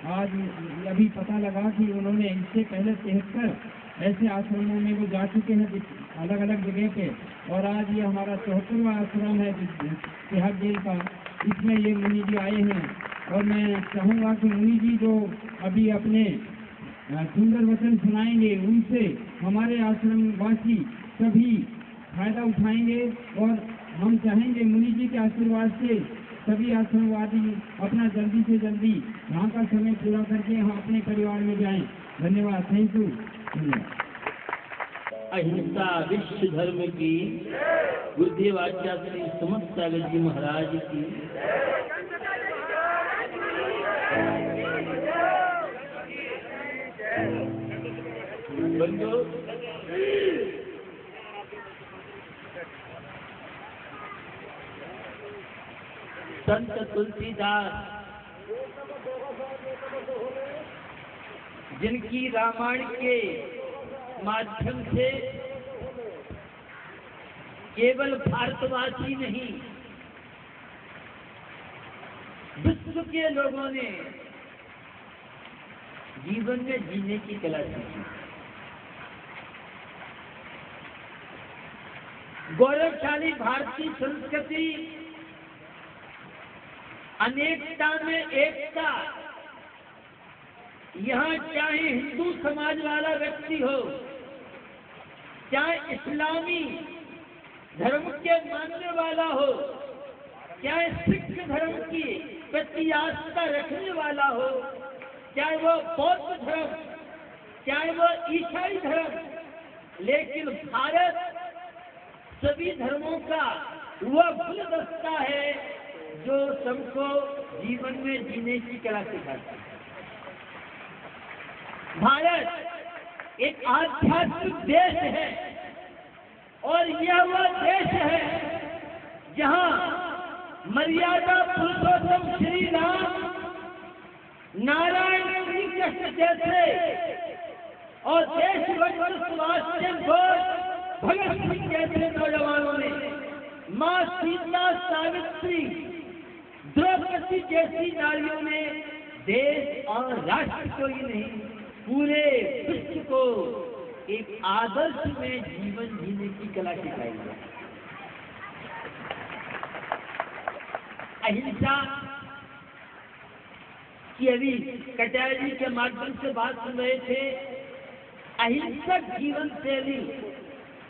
आज अभी पता लगा कि उन्होंने इससे पहले 73 ऐसे आश्रमों में वो जा चुके हैं अलग अलग जगह पे, और आज ये हमारा 74वां आश्रम है तिहाड़ जेल का, इसमें ये मुनि जी आए हैं। और मैं चाहूँगा कि मुनि जी जो अभी अपने सुंदर वचन सुनाएंगे, उनसे हमारे आश्रमवासी सभी फायदा उठाएंगे, और हम चाहेंगे मुनि जी के आशीर्वाद से सभी आश्रमवादी अपना जल्दी से जल्दी यहाँ का समय पूरा करके हम अपने परिवार में जाएं। धन्यवाद, थैंक यू। अहिंसा विश्व धर्म की, गुरुदेव आचार्य श्री समस्त सागर जी महाराज की। बंधु, संत तुलसीदास जिनकी रामायण के माध्यम से केवल भारतवासी नहीं, विश्व के लोगों ने जीवन में जीने की कला सीखी। गौरवशाली भारतीय संस्कृति अनेकता में एकता, यहाँ चाहे हिंदू समाज वाला व्यक्ति हो, चाहे इस्लामी धर्म के मानने वाला हो, चाहे सिख धर्म की प्रति आस्था रखने वाला हो, चाहे वो बौद्ध धर्म, चाहे वो ईसाई धर्म, लेकिन भारत सभी धर्मों का वह गुलदस्ता है जो सबको जीवन में जीने की कला सिखाता है। भारत एक आध्यात्मिक देश है, और यह वह देश है जहां मर्यादा पुरुषोत्तम श्री राम, नारायण श्री कृष्ण जैसे और देशभक्त सुभाष चंद्र बोस, भगत सिंह जैसे नौजवानों ने, माँ सीता, सावित्री, द्रौपदी जैसी नारियों ने देश और राष्ट्र को ही नहीं, पूरे विश्व को एक आदर्श में जीवन जीने की कला सिखाई है। अहिंसा की अभी कटारिया जी के माध्यम से बात सुन रहे थे। अहिंसक जीवन शैली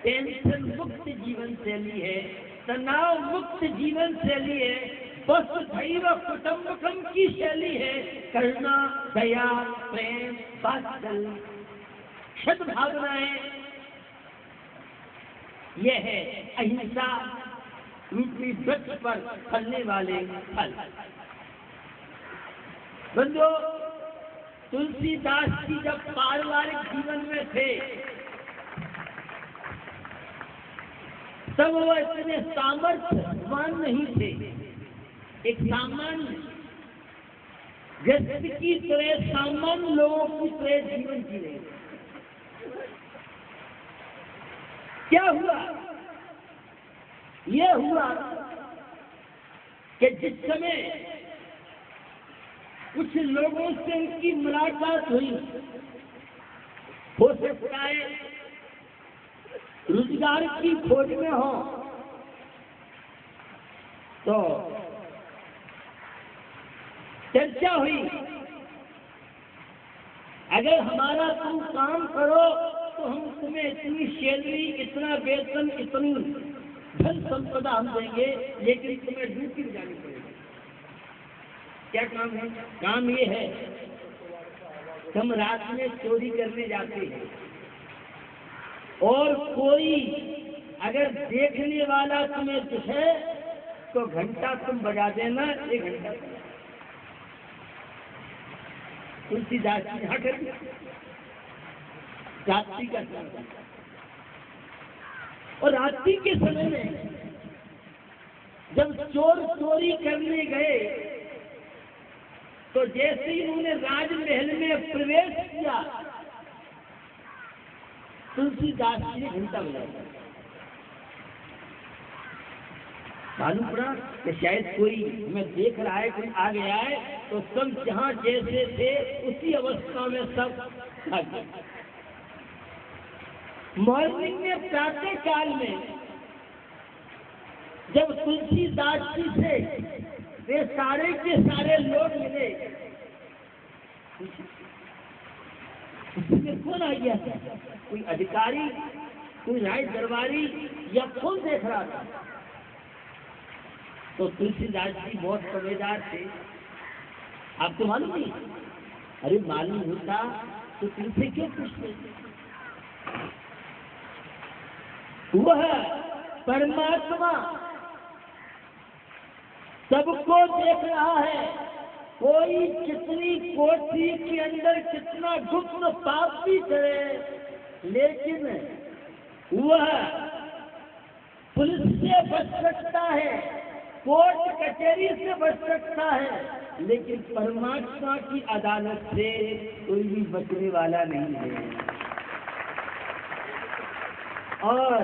टेंशन मुक्त जीवन शैली है, तनाव मुक्त जीवन शैली है, वसुधैव कुटुंबकम की शैली है, करुणा, दया, प्रेम, वात्सल्य, सद्भावनाएं, यह है अहिंसा रूपी वृक्ष पर फलने वाले फल। बंधुओं, तुलसीदास जी जब पारिवारिक जीवन में थे तब वह इतने सामर्थ्यवान नहीं थे। एक सामान्य व्यक्ति की तरह, सामान्य लोगों की तरह जीवन जी रहे। क्या हुआ? यह हुआ कि जिस समय कुछ लोगों से उनकी मुलाकात हुई, हो सकता है रोजगार की खोज में हो, तो चर्चा हुई, अगर हमारा तुम काम करो तो हम तुम्हें इतनी सैलरी, इतना वेतन, इतनी धन संपदा हम देंगे, लेकिन तुम्हें ड्यूटी जानी पड़ेगी। क्या काम है? काम ये है, हम रात में चोरी करने जाते हैं और कोई अगर देखने वाला तुम्हें दिखे तो घंटा तुम बजा देना, 1 घंटा। तुलसीदास जी यहाँ कर रात्रि का समय, और रात्रि के समय में जब चोर चोरी करने गए तो जैसे ही उन्होंने राजमहल में प्रवेश किया, तुलसीदास जी ने घंटा बजाया। मालूम पड़ा कि शायद कोई हमें देख रहा है, कोई आ गया है, तो सब जहाँ जैसे थे उसी अवस्था में सब आ गए। मॉर्निंग में प्रातः काल में जब तुलसीदास जी से वे सारे के सारे लोग मिले, उसमें कौन आ गया था? कोई अधिकारी, कोई राय दरबारी या कौन देख रहा था? तो तुलसीदास जी बहुत समझदार थे। आपको मालूम नहीं? अरे मालूम होता तो तुमसे क्यों पूछते? वह परमात्मा सबको देख रहा है। कोई कितनी कोठी के अंदर कितना गुप्त पाप भी करे, लेकिन वह पुलिस से बच सकता है, कोर्ट कचहरी से बच सकता है, लेकिन परमात्मा की अदालत से कोई भी बचने वाला नहीं है। और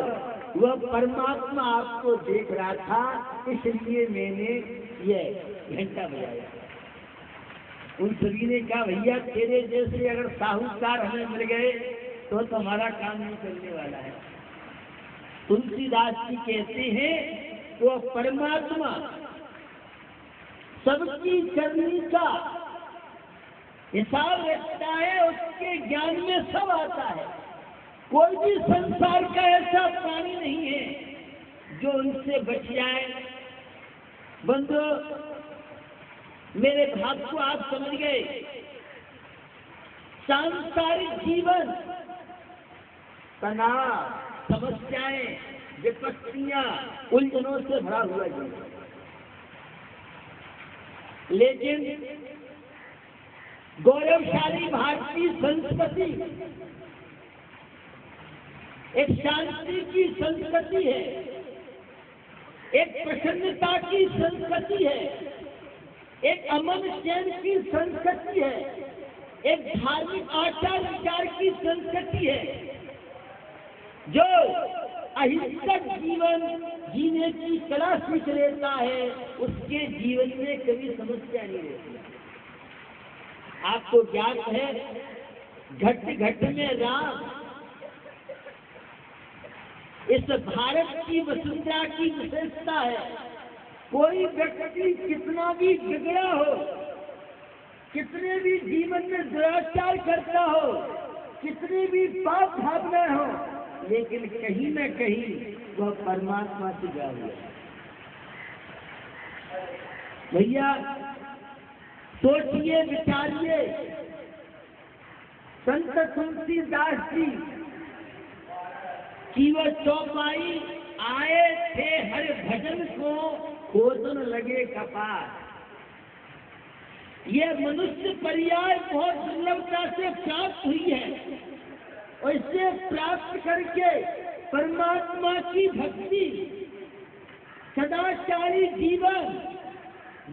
वह परमात्मा आपको देख रहा था, इसलिए मैंने ये घंटा बजाया। उन सभी ने कहा भैया तेरे जैसे अगर साहूकार हमें मिल गए तो हमारा काम नहीं चलने वाला है। तुलसीदास जी कहते हैं वो परमात्मा सबकी करनी का हिसाब रखता है, उसके ज्ञान में सब आता है। कोई भी संसार का ऐसा प्राणी नहीं है जो उनसे बच जाए। बंधु मेरे भाव को आप समझ गए। सांसारिक जीवन तनाव, समस्याएं, विपत्तियां, उलझनों से भरा हुआ जीवन, लेकिन गौरवशाली भारतीय संस्कृति एक शांति की संस्कृति है, एक प्रसन्नता की संस्कृति है, एक अमन चैन की संस्कृति है, एक धार्मिक आचार विचार की संस्कृति है, जो अहिंसक जीवन जीने की कला सीख लेता है, उसके जीवन में कभी समस्या नहीं रहती। आपको ज्ञात है घट घट में राम, इस भारत की वसुंधरा की विशेषता है। कोई व्यक्ति कितना भी बिगड़ा हो, कितने भी जीवन में दुराचार करता हो, कितने भी पाप भावना हो, लेकिन कहीं न कहीं वह परमात्मा से जुड़ा हुआ है। भैया सोचिए, विचारिए, संत तुलसीदास जी की वह चौपाई आए थे हर भजन को खोजन लगे कपार। ये मनुष्य पर्याय बहुत दुर्लभता से प्राप्त हुई है, और इसे प्राप्त करके परमात्मा की भक्ति, सदाचारी जीवन,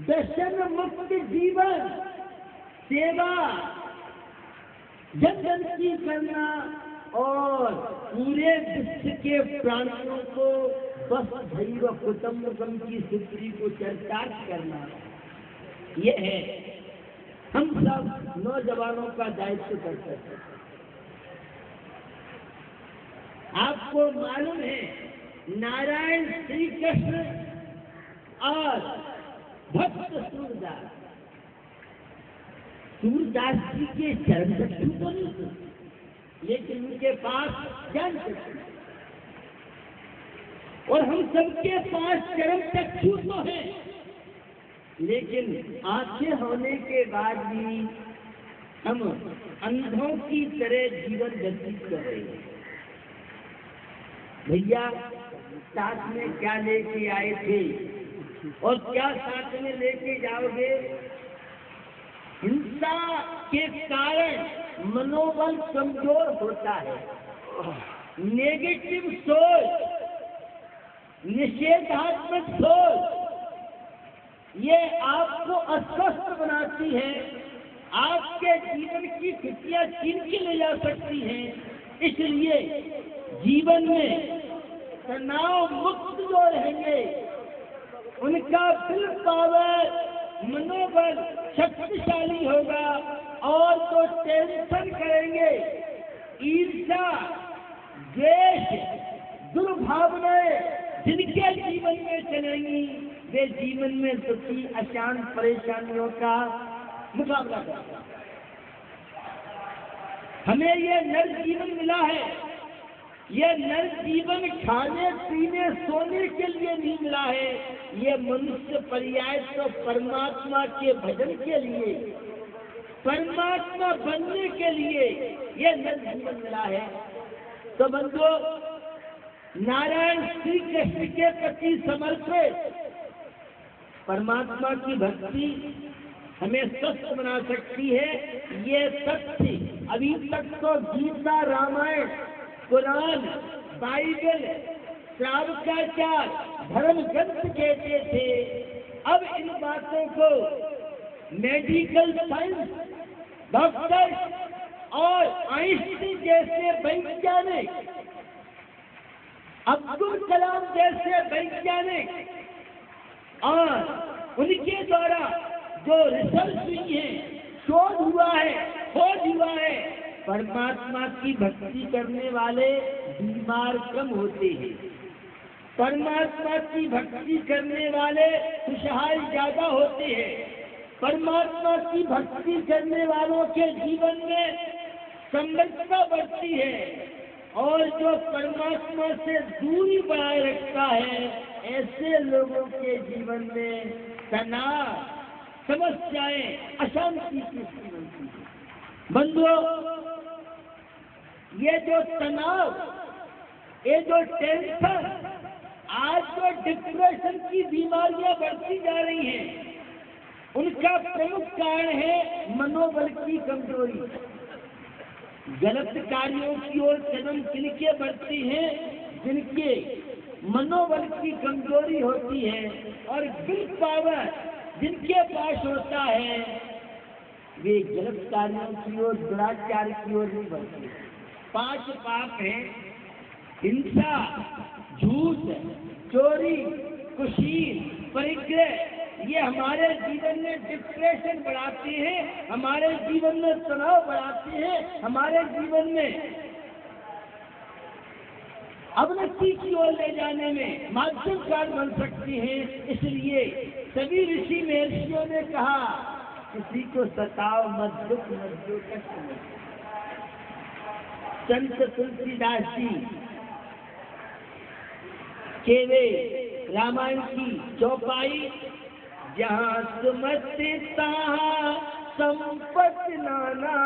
दर्शन मुक्त जीवन, सेवा, जन जन की करना और पूरे विश्व के प्राणियों को बस धैर्य कुटुंबकम की सूत्री को चरितार्थ करना, ये है हम सब नौजवानों का दायित्व करते हैं। आपको मालूम है नारायण श्री कृष्ण और भक्त सूरदास, सूरदास जी के चरण चक्षु तो नहीं थे, लेकिन उनके पास ज्ञान चक्षु, और हम सबके पास चरण चक्षु तो है, लेकिन आंखें होने के बाद भी हम अंधों की तरह जीवन व्यतीत कर रहे हैं। भैया साथ में क्या लेके आए थे और क्या साथ में लेके जाओगे? हिंसा के कारण मनोबल कमजोर होता है, नेगेटिव सोच, निषेधात्मक सोच, ये आपको अस्वस्थ बनाती है, आपके जीवन की खुशियां छीन के ले जा सकती हैं। इसलिए जीवन में तनाव मुक्त जो रहेंगे, उनका विल पावर, मनोबल शक्तिशाली होगा और तो टेंशन करेंगे, ईर्ष्या, द्वेष, दुर्भावनाएं जिनके जीवन में चलेंगी, वे जीवन में दुखी, अशांत, परेशानियों का मुकाबला करेंगे। हमें ये नर जीवन मिला है, ये नर जीवन खाने पीने सोने के लिए नहीं मिला है, ये मनुष्य पर्याय तो परमात्मा के भजन के लिए, परमात्मा बनने के लिए ये नर जीवन मिला है। तो बंधुओं, नारायण श्री कृष्ण के प्रति समर्पित परमात्मा की भक्ति हमें स्वस्थ बना सकती है। ये सत्य अभी तक तो गीता, रामायण, कुरान, बाइबल, श्रावकाचार, धर्म ग्रंथ कहते थे। अब इन बातों को मेडिकल साइंस, डॉक्टर और आइंस्टीन जैसे वैज्ञानिक, अब्दुल कलाम जैसे वैज्ञानिक और उनके द्वारा जो रिसर्च हुई है, शोध हुआ है, खोज हुआ है, परमात्मा की भक्ति करने वाले बीमार कम होते हैं, परमात्मा की भक्ति करने वाले खुशहाल ज्यादा होते हैं, परमात्मा की भक्ति करने वालों के जीवन में समृद्धता बढ़ती है और जो परमात्मा से दूरी बनाए रखता है, ऐसे लोगों के जीवन में तनाव, समस्याएं, अशांति की स्थिति बनती है। बंधुओं, ये जो तनाव, ये जो टेंशन, आज जो डिप्रेशन की बीमारियां बढ़ती जा रही हैं, उनका प्रमुख कारण है मनोबल की कमजोरी। गलत कार्यों की ओर कदम किनके बढ़ते हैं? जिनके मनोबल की कमजोरी होती है और विल पावर जिनके पास होता है, वे गलत कार्यों की ओर, दुराचार की ओर नहीं बढ़ते। 5 पाप हैं: हिंसा, झूठ, चोरी, कुशील, परिग्रह। ये हमारे जीवन में डिप्रेशन बढ़ाते हैं, हमारे जीवन में तनाव बढ़ाते हैं, हमारे जीवन में अवनति की ओर ले जाने में माध्यम कार बन सकते हैं। इसलिए सभी ऋषि महर्षियों ने कहा, किसी को सताओ मत, दुख मत दो, कष्ट मत। संत तुलसीदास जी के वे रामायण की चौपाई, जहाँ सुमति तहाँ संपत्ति नाना,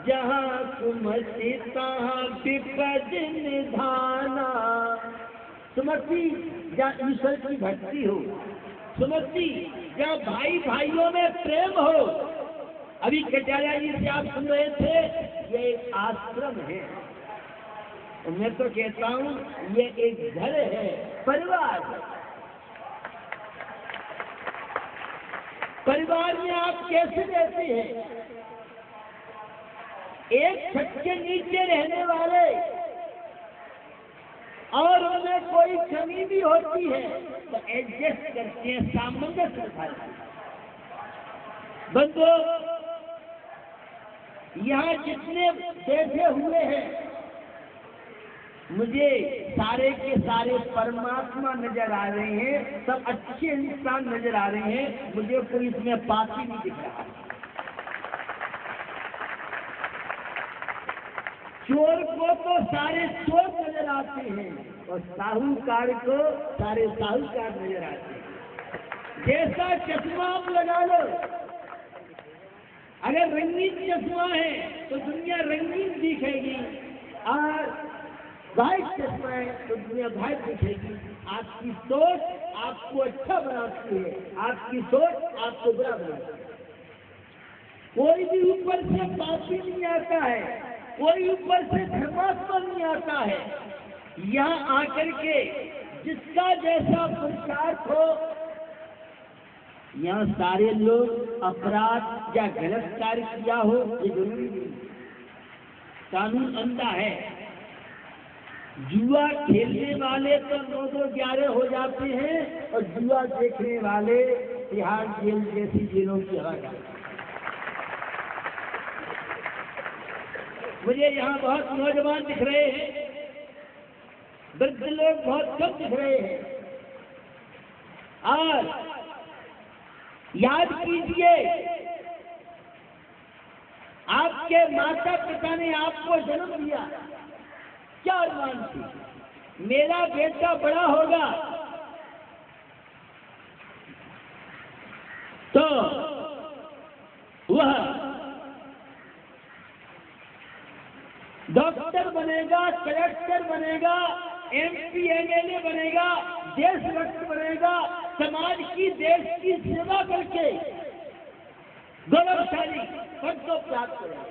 जहाँ सुमति तहाँ विपद निधाना। सुमति जहाँ ईश्वर की भक्ति हो, सुमति जहाँ भाई भाइयों में प्रेम हो। अभी कटारिया जी से आप सुन रहे थे, ये एक आश्रम है। मैं तो कहता हूँ ये एक घर है, परिवार है। परिवार में आप कैसे रहते हैं? एक छत के नीचे रहने वाले और उनमें कोई कमी भी होती है तो एडजस्ट करते हैं, सामंजस्य रखते हैं। बंधुओं, यहाँ जितने बैठे हुए हैं, मुझे सारे के सारे परमात्मा नजर आ रहे हैं, सब अच्छे इंसान नजर आ रहे हैं। मुझे कोई इसमें पापी नहीं दिख रहा। चोर को तो सारे चोर नजर आते हैं और साहूकार को सारे साहूकार नजर आते हैं। जैसा चश्मा आप लगा लो, अगर रंगीन चश्मा है तो दुनिया रंगीन दिखेगी, और वाइट चश्मा है तो दुनिया वाइट दिखेगी। आपकी सोच आपको अच्छा बनाती है, आपकी सोच आपको बुरा बनाती है। कोई भी ऊपर से पापी नहीं आता है, कोई ऊपर से धर्मात्मा नहीं आता है। यहाँ आकर के जिसका जैसा पुरुषार्थ हो, यहाँ सारे लोग अपराध या गलत कार्य किया हो ये जरूरी नहीं। कानून अंधा है, जुआ खेलने वाले तो 9-11 हो जाते हैं और जुआ देखने वाले तिहाड़ जेल जैसी जेलों की हवा जाते हैं। मुझे यहाँ बहुत नौजवान दिख रहे हैं, वृद्ध लोग बहुत कम दिख रहे हैं। और याद कीजिए, आपके माता पिता ने आपको जन्म दिया, क्या अरमान थी? मेरा बेटा बड़ा होगा तो वह डॉक्टर बनेगा, कलेक्टर बनेगा, MP MLA बनेगा, देशभक्त बनेगा, समाज की, देश की सेवा करके गौरवशाली पद को प्राप्त करेगा।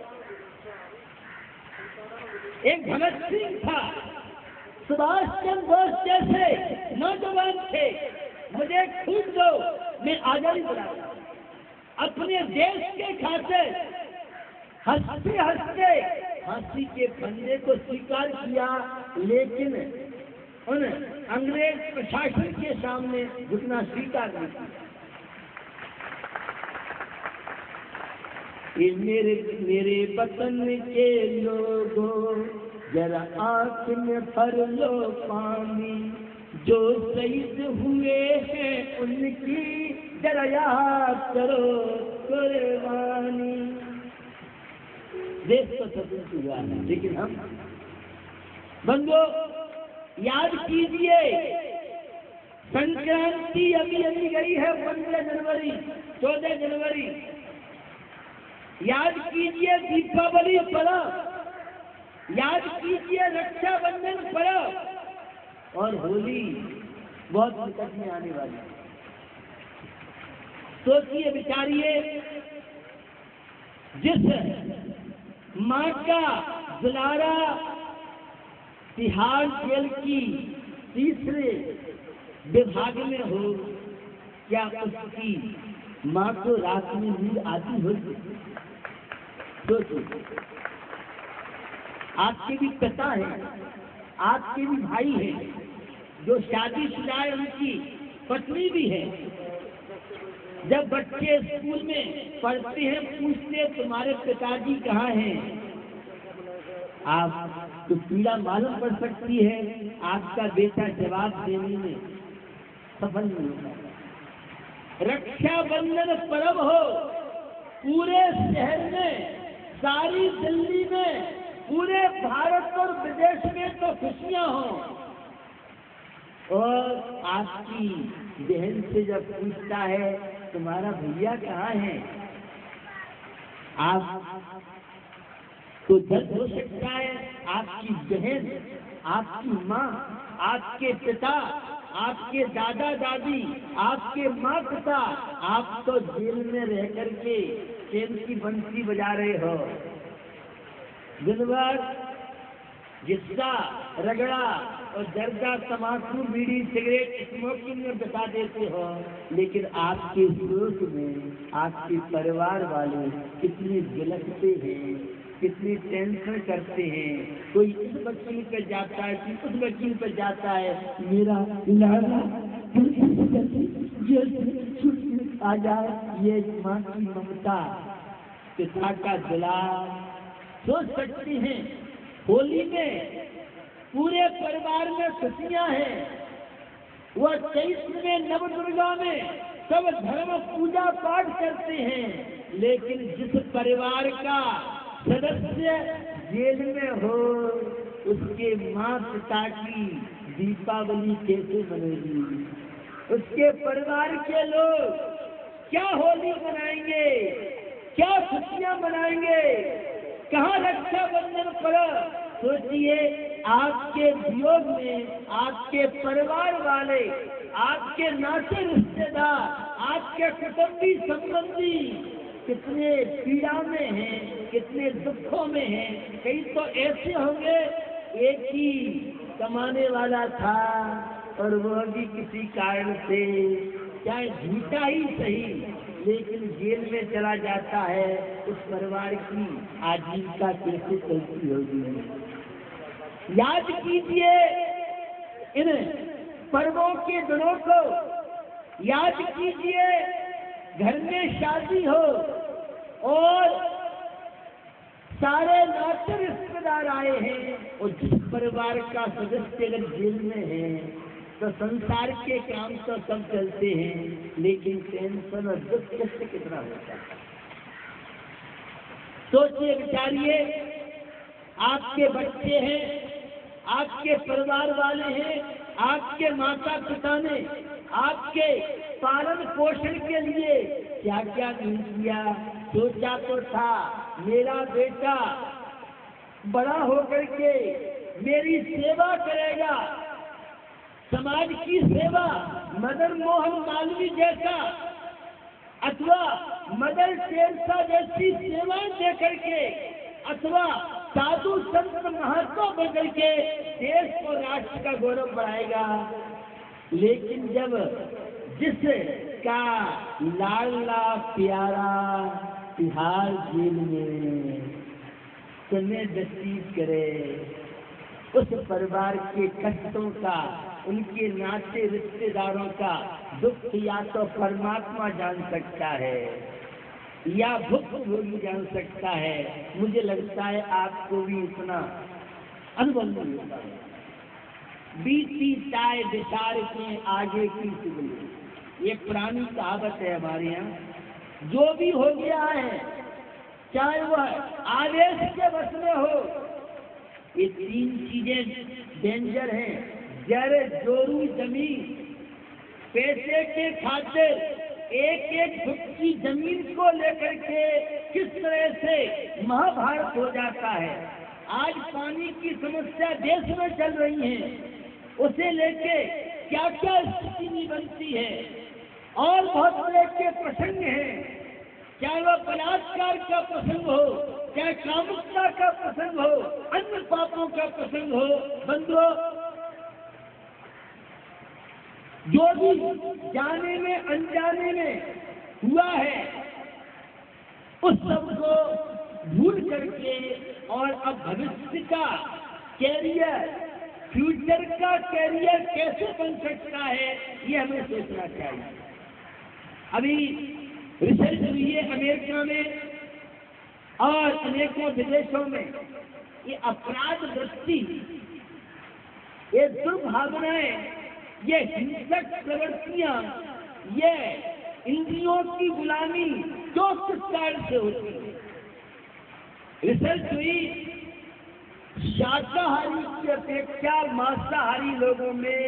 एक भगत सिंह था, सुभाष चंद्र बोस जैसे नौजवान थे, मुझे छूट दो, मैं आजादी दिलाऊंगा। अपने देश के खातिर हंसते हंसते फांसी के फंदे को स्वीकार किया, लेकिन उन अंग्रेज प्रशासन के सामने झुकना स्वीकार नहीं किया। ये मेरे वतन के लोगों, जरा आँख में भर लो पानी, जो शहीद हुए हैं उनकी जरा याद करो कुर्बानी। देश तो स्वतंत्र हुआ है, लेकिन हम बंधुओं याद कीजिए, संक्रांति अभी गई है 15 जनवरी, 14 जनवरी। याद कीजिए दीपावली पर्व, याद कीजिए रक्षाबंधन पर्व, और होली बहुत निकट में आने वाली है। सोचिए, विचारिए, जिस माँ का दुलारा तिहाड़ जेल की तीसरे विभाग में हो, क्या उसकी माँ को रात में नींद आती होगी? सोचिए, आपके भी पिता है, आपके भी भाई है, जो शादीशुदा है, उनकी पत्नी भी है। जब बच्चे स्कूल में पढ़ते हैं, पूछते तुम्हारे पिताजी कहाँ हैं, आप तो पीड़ा मालूम पड़ सकती है, आपका बेटा जवाब देने में सफल नहीं होगा। रक्षाबंधन पर्व हो, पूरे शहर में, सारी दिल्ली में, पूरे भारत और विदेश में तो खुशियां हो, और आपकी बहन से जब पूछता है तुम्हारा भैया कहाँ है, आप तो दर्द हो सकता है। आपकी बहन, आपकी माँ, आपके पिता, आपके दादा दादी, आपके माँ पिता, आप तो जेल में रह करके खेल की बंसी बजा रहे हो, दिन भर जिस्सा, रगड़ा और जर्दा, तम्बाकू, बीड़ी, सिगरेट स्मोकिंग में बिता देते हो, लेकिन आपके सोच में आपके परिवार वाले कितने गिलकते हैं, कितनी टेंशन करते हैं। कोई इस वकील पे जाता है, कोई उस वकील पे जाता है, मेरा लाला आ जाए। ये माँ की ममता, पिता का दुलार। सोच सकती हैं, होली में पूरे परिवार में खुशियां हैं, वह चैत्र में नवदुर्गा में सब धर्म पूजा पाठ करते हैं, लेकिन जिस परिवार का सदस्य जेल में हो, उसके माँ पिता की दीपावली कैसे मनेगी? उसके परिवार के लोग क्या होली मनाएंगे, क्या खुशियां मनाएंगे, कहाँ रक्षाबंधन पर्व? सोचिए, आपके वियोग में आपके परिवार वाले, आपके नाते रिश्तेदार, आपके कुटुंबी संबंधी कितने पीड़ा में हैं, कितने दुखों में हैं। कई तो ऐसे होंगे, एक ही कमाने वाला था और वह भी किसी कारण से, चाहे झूठा ही सही, लेकिन जेल में चला जाता है। उस परिवार की आजीविका कैसे चलती होगी? याद कीजिए इन पर्वों के दिनों को, याद कीजिए घर में शादी हो और सारे नाते रिश्तेदार आए हैं और जिस परिवार का सदस्य अगर जेल में है तो संसार के काम तो सब चलते हैं, लेकिन टेंशन और दुख कष्ट कितना होता है। सोचिए विचारिए, आपके बच्चे हैं, आपके परिवार वाले हैं, आपके माता पिता ने आपके पालन पोषण के लिए क्या क्या नहीं किया। सोचा तो था मेरा बेटा बड़ा होकर के मेरी सेवा करेगा, समाज की सेवा, मदन मोहन मालवीय जैसा अथवा मदर टेरेसा जैसी सेवाएं दे करके अथवा साधु संत महात्मा बनकर के देश और राष्ट्र का गौरव बढ़ाएगा। लेकिन जब जिसका लाडला प्यारा तिहाड़ जेल में समय व्यतीत करे, उस परिवार के कष्टों का, उनके नाते रिश्तेदारों का दुख या तो परमात्मा जान सकता है या भुक्तभोगी जान सकता है। मुझे लगता है आपको भी इतना अनुभव नहीं होता है। बीती चाय बिचार के आगे की चुगली, ये पुरानी कहावत है हमारे यहाँ। जो भी हो गया है, चाहे वह आवेश के बस में हो, ये तीन चीजें डेंजर हैं। जर जोरू जमीन, पैसे के खातिर एक एक फुट की जमीन को लेकर के किस तरह से महाभारत हो जाता है। आज पानी की समस्या देश में चल रही है, उसे लेके क्या क्या स्थिति नहीं बनती है, और बहुत तरह के प्रसंग हैं, चाहे वह बलात्कार का प्रसंग हो, चाहे कामुकता का प्रसंग हो, अन्य पापों का प्रसंग हो। बंधुओं, जो भी जाने में अनजाने में हुआ है उस सब को भूल करके और अब भविष्य का कैरियर, फ्यूचर का कैरियर कैसे बन सकता है, ये हमें सोचना चाहिए। अभी रिसर्च हुई है अमेरिका में और अनेकों विदेशों में। ये अपराध वृत्ति, ये दुर्भावनाएं, ये हिंसक प्रवृत्तियां, ये इंद्रियों की गुलामी जो किस कारण से होती है। रिसर्च हुई, शाकाहारी की अपेक्षा मांसाहारी लोगों में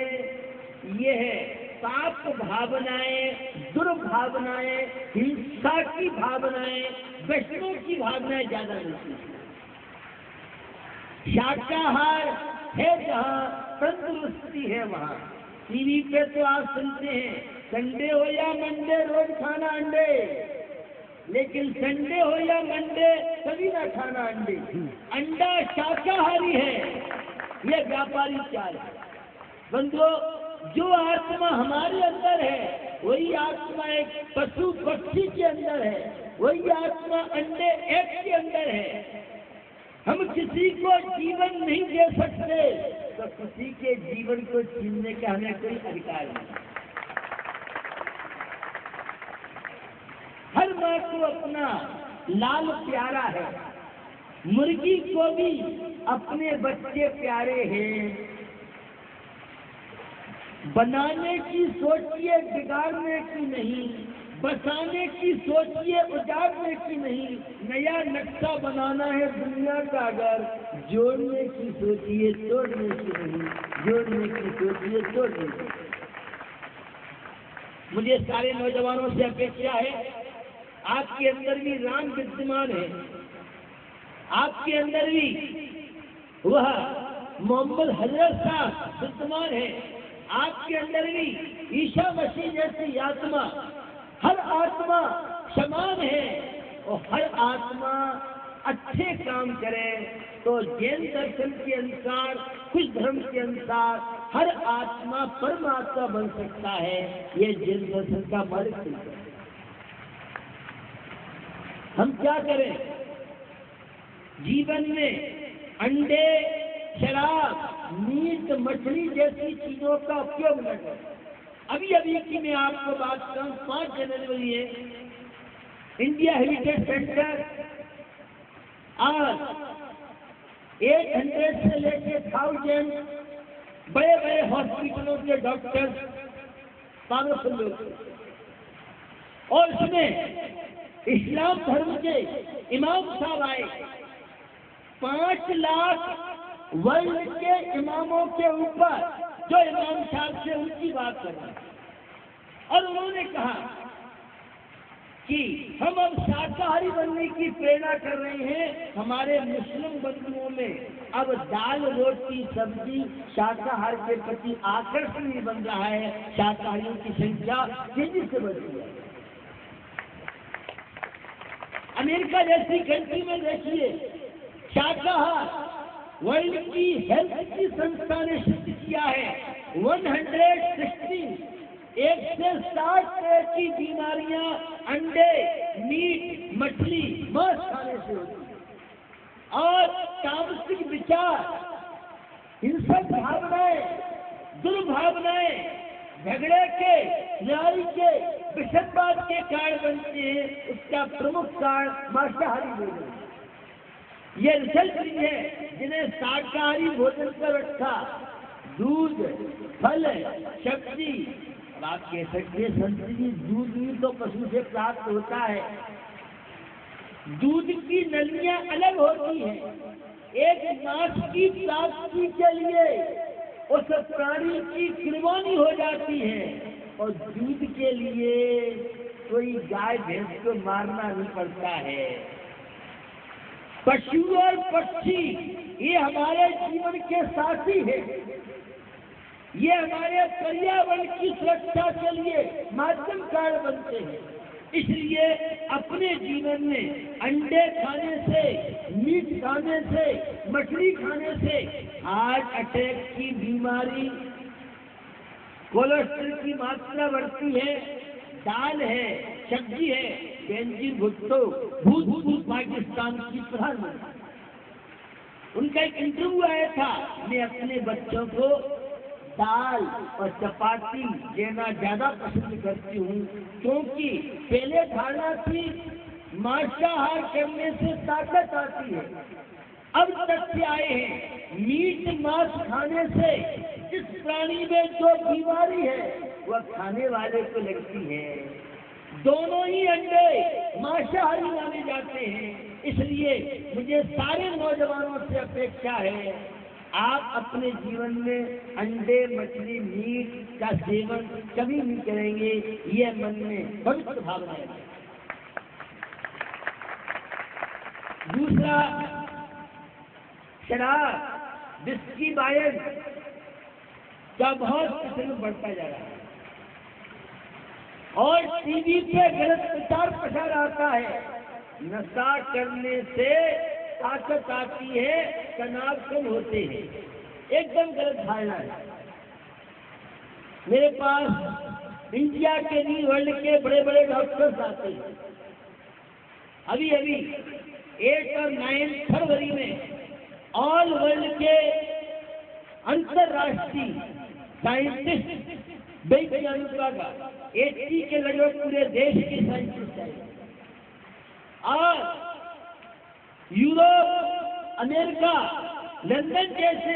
ये है पाप भावनाएं, दुर्भावनाएं, हिंसा की भावनाएं, वैष्णव की भावनाएं ज्यादा मिलती है। शाकाहार है जहाँ तंदुरुस्ती है वहाँ। टीवी पे तो आप सुनते हैं संडे हो या मंडे रोज खाना अंडे, लेकिन संडे हो या मंडे कभी ना खाना अंडे। अंडा शाकाहारी है, ये व्यापारी चाल है। बंधुओं, जो आत्मा हमारे अंदर है वही आत्मा एक पशु पक्षी के अंदर है, वही आत्मा अंडे एक के अंदर है। हम किसी को जीवन नहीं दे सकते तो किसी के जीवन को छीनने का हमें कोई अधिकार नहीं। हर माँ को अपना लाल प्यारा है, मुर्गी को भी अपने बच्चे प्यारे हैं। बनाने की सोचिए, बिगाड़ने की नहीं। बसाने की सोचिए, उजाड़ने की नहीं। नया नक्शा बनाना है दुनिया का, अगर जोड़ने की सोचिए, तोड़ने की नहीं। जोड़ने की सोचिए, तोड़ने की। मुझे सारे नौजवानों से अपेक्षा है, आपके अंदर भी राम विद्यमान है, आपके अंदर भी वह मोहम्मद हजरत साहब विद्यमान है, आपके अंदर भी ईसा मसीह जैसी आत्मा। हर आत्मा समान है और हर आत्मा अच्छे काम करे तो जैन दर्शन के अनुसार, कुछ धर्म के अनुसार हर आत्मा परमात्मा बन सकता है। ये जैन दर्शन का मालिक है। हम क्या करें? जीवन में अंडे शराब, मीट, मछली जैसी चीजों का उपयोग न करें। अभी अभी की मैं आपको बात करूं, 5 जनवरी है, इंडिया हेरिटेज सेंटर आज 800 से लेके 1000 बड़े बड़े हॉस्पिटलों के डॉक्टर पावरफुल लोग, और उसमें इस्लाम धर्म के इमाम साहब आए। 5 लाख वर्ल्ड के इमामों के ऊपर जो इमाम साहब से उनकी बात कर रहे हैं, और उन्होंने कहा कि हम अब शाकाहारी बनने की प्रेरणा कर रहे हैं। हमारे मुस्लिम बंधुओं में अब दाल, रोटी, सब्जी शाकाहार के प्रति आकर्षण नहीं बन रहा है, शाकाहारियों की संख्या तेजी से बढ़ रही है। अमेरिका जैसी कंट्री में देखिए, शाकाहार वर्ल्ड की हेल्थ की संस्था ने सिद्ध किया है 160 तरह की बीमारियां अंडे, मीट, मछली, मांस खाने से होती है। और तामसिक विचार, हिंसक भावनाएं, दुर्भावनाएं, झगड़े के, लड़ाई के, विषदवाद के कारण बनते हैं। उसका प्रमुख कारण मांसाहारी भोजन। ये रिसर्च भी है जिन्हें शाकाहारी भोजन कर रखा, दूध, फल, सब्जी। अब आप कह सकते हैं संतरी जी, दूध भी तो पशु से प्राप्त होता है। दूध की नलियां अलग होती हैं। एक मांस की प्राप्ति के लिए उस प्राणी की कुर्बानी हो जाती है, और दूध के लिए कोई गाय भैंस को मारना नहीं पड़ता है। पशु और पक्षी ये हमारे जीवन के साथी हैं। ये हमारे पर्यावरण की सुरक्षा के लिए माध्यम कारण बनते हैं। इसलिए अपने जीवन में अंडे खाने से, मीट खाने से, मछली खाने से हार्ट अटैक की बीमारी, कोलेस्ट्रॉल की मात्रा बढ़ती है। दाल है, सब्जी है। बेनजीर भुट्टो भूतपूर्व पाकिस्तान की प्रधानमंत्री, उनका एक इंटरव्यू आया था। मैं अपने बच्चों को दाल और चपाती देना ज्यादा पसंद करती हूँ, क्योंकि पहले धारणा थी मांसाहार करने से ताकत आती है। अब तथ्य आए हैं मीट मांस खाने से जिस प्राणी में जो बीमारी है वह खाने वाले को लगती है। दोनों ही अंडे मांसाहारी माने जाते हैं। इसलिए मुझे सारे नौजवानों से अपेक्षा है, आप अपने जीवन में अंडे, मछली, मीट का सेवन कभी नहीं करेंगे। ये मन में पवित्र भावना है। दूसरा, शराब, विस्की, वाइन का बहुत प्रचलन बढ़ता जा रहा है, और टीवी पे गलत प्रचार प्रसार आता है। नशा करने से ताकत आती है, तनाव कम होते हैं। एकदम गलत धारणा है। मेरे पास इंडिया के नहीं, वर्ल्ड के बड़े बड़े डॉक्टर्स आते हैं। अभी अभी 8 और 9 फरवरी में ऑल वर्ल्ड के अंतरराष्ट्रीय साइंटिस्ट, वैज्ञानिकों का 80 के लगभग पूरे देश के साइंटिस्ट आए, और यूरोप, अमेरिका, लंदन जैसे